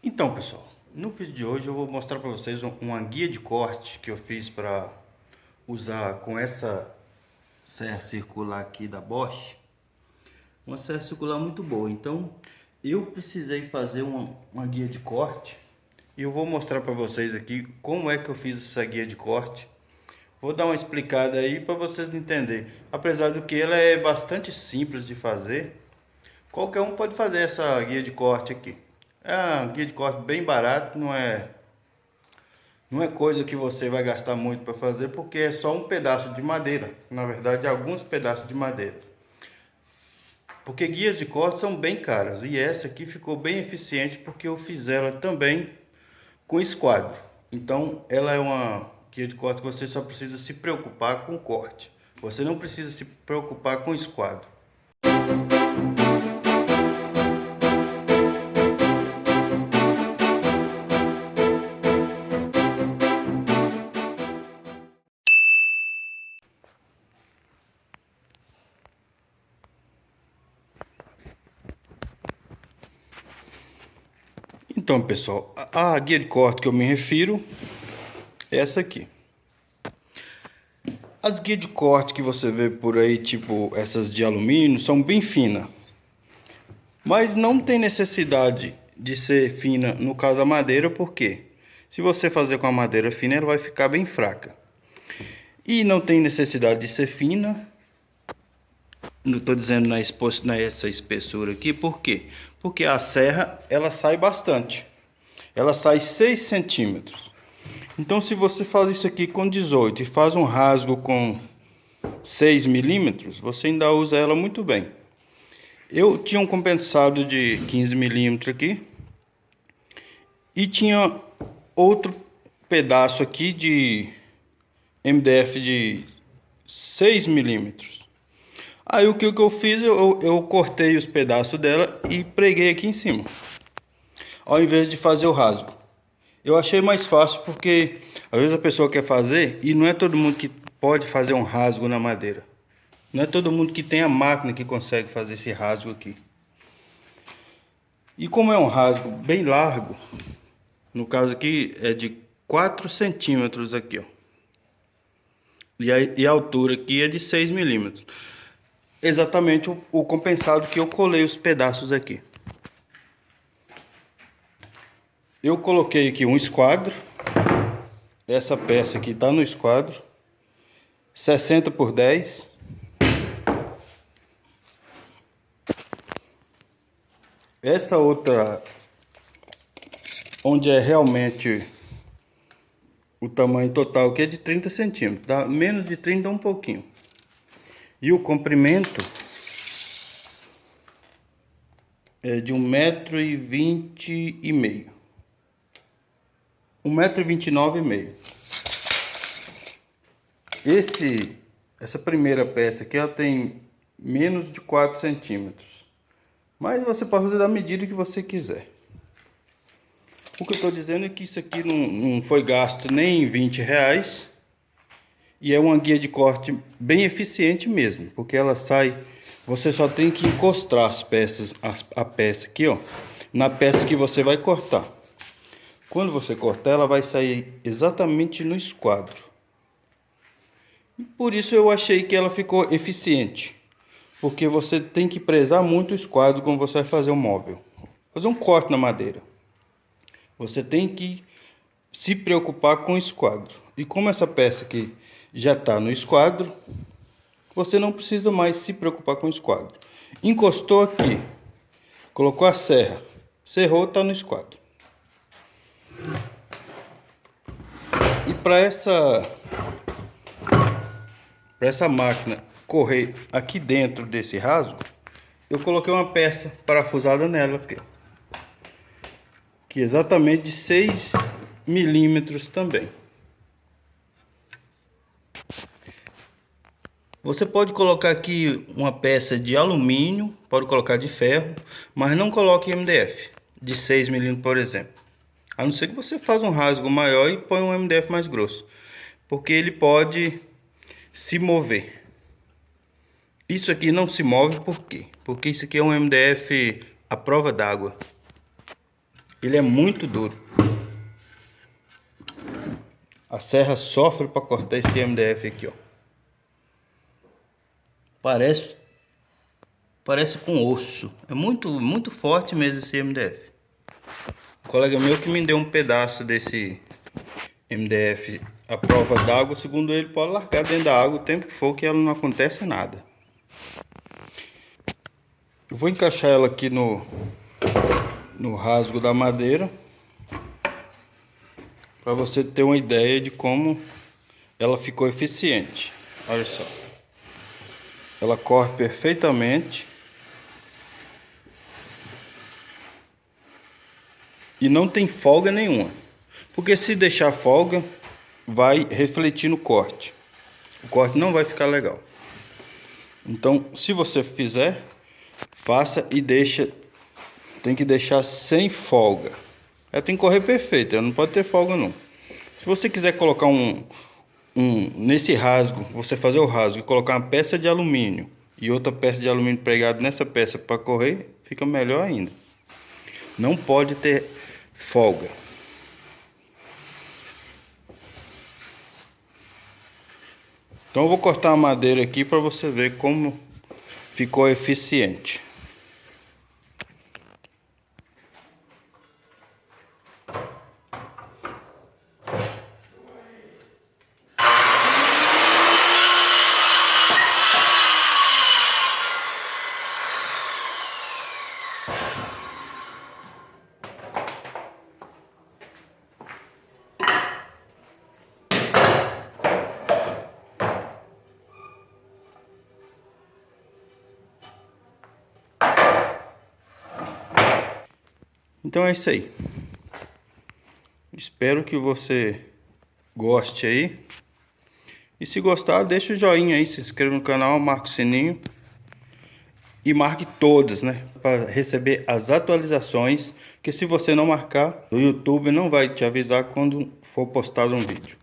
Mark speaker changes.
Speaker 1: Então, pessoal, no vídeo de hoje eu vou mostrar para vocês uma guia de corte que eu fiz para usar com essa serra circular aqui da Bosch. Uma serra circular muito boa. Então, eu precisei fazer uma guia de corte e eu vou mostrar para vocês aqui como é que eu fiz essa guia de corte. Vou dar uma explicada aí para vocês entenderem. Apesar do que ela é bastante simples de fazer, qualquer um pode fazer essa guia de corte aqui. É uma guia de corte bem barato, não é coisa que você vai gastar muito para fazer, porque é só um pedaço de madeira. Na verdade, alguns pedaços de madeira. Porque guias de corte são bem caras, e essa aqui ficou bem eficiente porque eu fiz ela também com esquadro. Então, ela é uma guia de corte que você só precisa se preocupar com o corte. Você não precisa se preocupar com o esquadro. Então, pessoal, a guia de corte que eu me refiro é essa aqui. As guias de corte que você vê por aí, tipo essas de alumínio, são bem finas. Mas não tem necessidade de ser fina no caso da madeira, porque se você fazer com a madeira fina, ela vai ficar bem fraca. E não tem necessidade de ser fina. Não estou dizendo nessa espessura aqui, por quê? Porque a serra, ela sai bastante. Ela sai 6 centímetros. Então, se você faz isso aqui com 18 e faz um rasgo com 6 milímetros, você ainda usa ela muito bem. Eu tinha um compensado de 15 milímetros aqui. E tinha outro pedaço aqui de MDF de 6 milímetros. Aí o que eu fiz, eu cortei os pedaços dela e preguei aqui em cima, ao invés de fazer o rasgo. Eu achei mais fácil porque às vezes a pessoa quer fazer e não é todo mundo que pode fazer um rasgo na madeira. Não é todo mundo que tem a máquina que consegue fazer esse rasgo aqui. E como é um rasgo bem largo, no caso aqui é de 4 centímetros aqui, ó. E a altura aqui é de 6 milímetros. Exatamente o compensado que eu colei os pedaços aqui. Eu coloquei aqui um esquadro. Essa peça aqui está no esquadro. 60 por 10. Essa outra, onde é realmente o tamanho total, que é de 30 centímetros. Dá menos de 30 um pouquinho. E o comprimento é de 1,20 m. 1,29 m. Essa primeira peça aqui, ela tem menos de 4 centímetros. Mas você pode fazer da medida que você quiser. O que eu estou dizendo é que isso aqui não foi gasto nem R$20. E é uma guia de corte bem eficiente mesmo. Porque ela sai... Você só tem que encostar as peças, a peça aqui, ó, na peça que você vai cortar. Quando você cortar, ela vai sair exatamente no esquadro. E por isso eu achei que ela ficou eficiente. Porque você tem que prezar muito o esquadro quando você vai fazer um móvel. Fazer um corte na madeira. Você tem que se preocupar com o esquadro. E como essa peça aqui já está no esquadro, você não precisa mais se preocupar com o esquadro. Encostou aqui, colocou a serra, serrou, está no esquadro. E para essa máquina correr aqui dentro desse rasgo, eu coloquei uma peça parafusada nela aqui, que é exatamente de 6 milímetros também. Você pode colocar aqui uma peça de alumínio, pode colocar de ferro, mas não coloque MDF de 6 milímetros, por exemplo. A não ser que você faça um rasgo maior e põe um MDF mais grosso, porque ele pode se mover. Isso aqui não se move por quê? Porque isso aqui é um MDF à prova d'água. Ele é muito duro. A serra sofre para cortar esse MDF aqui, ó. Parece com osso. É muito forte mesmo esse MDF. Um colega meu que me deu um pedaço desse MDF à prova d'água. Segundo ele, pode largar dentro da água o tempo que for, que ela não acontece nada. Eu vou encaixar ela aqui no rasgo da madeira, para você ter uma ideia de como ela ficou eficiente. Olha só, ela corre perfeitamente e não tem folga nenhuma, porque se deixar folga vai refletir no corte. O corte não vai ficar legal. Então, se você fizer, faça e tem que deixar sem folga. Ela tem que correr perfeita, ela não pode ter folga não. Se você quiser colocar nesse rasgo, você fazer o rasgo e colocar uma peça de alumínio e outra peça de alumínio pregada nessa peça para correr, fica melhor ainda. Não pode ter folga. Então eu vou cortar a madeira aqui para você ver como ficou eficiente. Então é isso aí. Espero que você goste aí. E se gostar, deixa o joinha aí, se inscreva no canal, marca o sininho. E marque todas, né? Para receber as atualizações. Que se você não marcar, o YouTube não vai te avisar quando for postado um vídeo.